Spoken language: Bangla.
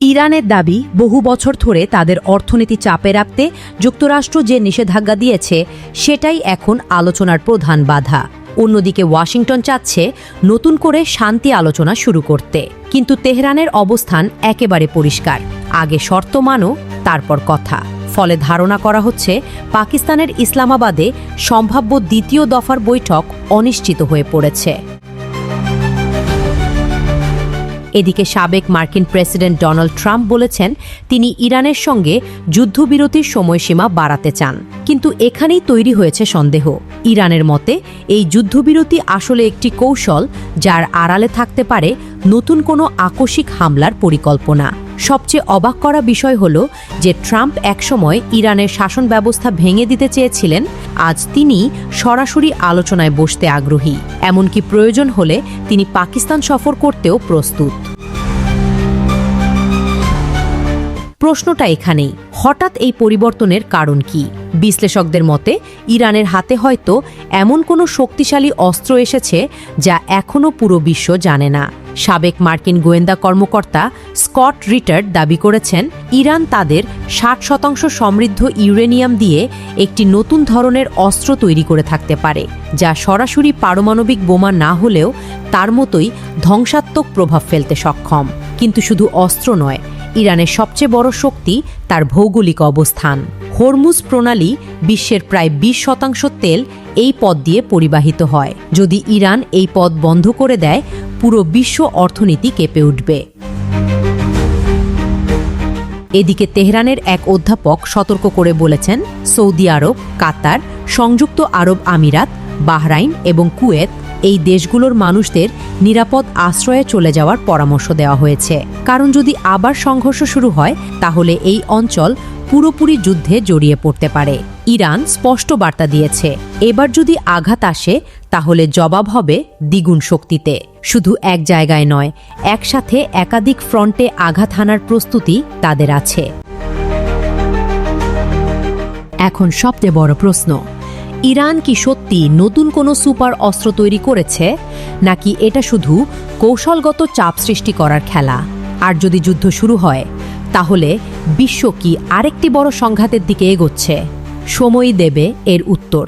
ইরানের দাবি বহু বছর ধরে তাদের অর্থনীতি চাপে রাখতে যুক্তরাষ্ট্র যে নিষেধাজ্ঞা দিয়েছে সেটাই এখন আলোচনার প্রধান বাধা। অন্যদিকে ওয়াশিংটন চাচ্ছে নতুন করে শান্তি আলোচনা শুরু করতে, কিন্তু তেহরানের অবস্থান একেবারে পরিষ্কার, আগে শর্ত মানো তারপর কথা। ফলে ধারণা করা হচ্ছে পাকিস্তানের ইসলামাবাদে সম্ভাব্য দ্বিতীয় দফার বৈঠক অনিশ্চিত হয়ে পড়েছে। এদিকে সাবেক মার্কিন প্রেসিডেন্ট ডোনাল্ড ট্রাম্প বলেছেন তিনি ইরানের সঙ্গে যুদ্ধবিরতির সময়সীমা বাড়াতে চান, কিন্তু এখানেই তৈরি হয়েছে সন্দেহ। ইরানের মতে এই যুদ্ধবিরতি আসলে একটি কৌশল, যার আড়ালে থাকতে পারে নতুন কোনো আকস্মিক হামলার পরিকল্পনা। সবচেয়ে অবাক করা বিষয় হল যে ট্রাম্প একসময় ইরানের শাসন ব্যবস্থা ভেঙে দিতে চেয়েছিলেন, আজ তিনি সরাসরি আলোচনায় বসতে আগ্রহী। এমনকি প্রয়োজন হলে তিনি পাকিস্তান সফর করতেও প্রস্তুত। প্রশ্নটা এখানেই, হঠাৎ এই পরিবর্তনের কারণ কি? বিশ্লেষকদের মতে ইরানের হাতে হয়তো এমন কোনো শক্তিশালী অস্ত্র এসেছে যা এখনও পুরো বিশ্ব জানে না। সাবেক মার্কিন গোয়েন্দা কর্মকর্তা স্কট রিটার্ড দাবি করেছেন ইরান তাদের 60% সমৃদ্ধ ইউরেনিয়াম দিয়ে একটি নতুন ধরনের অস্ত্র তৈরি করে থাকতে পারে, যা সরাসরি পারমাণবিক বোমা না হলেও তার মতোই ধ্বংসাত্মক প্রভাব ফেলতে সক্ষম। কিন্তু শুধু অস্ত্র নয়, ইরানের সবচেয়ে বড় শক্তি তার ভৌগোলিক অবস্থান। হরমুজ প্রণালী বিশ্বের প্রায় 20% তেল এই পথ দিয়ে পরিবাহিত হয়। যদি ইরান এই পথ বন্ধ করে দেয়, পুরো বিশ্ব অর্থনীতি কেঁপে উঠবে। এদিকে তেহরানের এক অধ্যাপক সতর্ক করে বলেছেন সৌদি আরব, কাতার, সংযুক্ত আরব আমিরাত, বাহরাইন এবং কুয়েত এই দেশগুলোর মানুষদের নিরাপদ আশ্রয়ে চলে যাওয়ার পরামর্শ দেওয়া হয়েছে, কারণ যদি আবার সংঘর্ষ শুরু হয় তাহলে এই অঞ্চল পুরোপুরি যুদ্ধে জড়িয়ে পড়তে পারে। ইরান স্পষ্ট বার্তা দিয়েছে, এবার যদি আঘাত আসে তাহলে জবাব হবে দ্বিগুণ শক্তিতে। শুধু এক জায়গায় নয়, একসাথে একাধিক ফ্রন্টে আঘাত হানার প্রস্তুতি তাদের আছে। এখন সবচেয়ে বড় প্রশ্ন, ইরান কি সত্যি নতুন কোনো সুপার অস্ত্র তৈরি করেছে, নাকি এটা শুধু কৌশলগত চাপ সৃষ্টি করার খেলা? আর যদি যুদ্ধ শুরু হয় তাহলে বিশ্ব কি আরেকটি বড় সংঘাতের দিকে এগোচ্ছে? সময়ই দেবে এর উত্তর।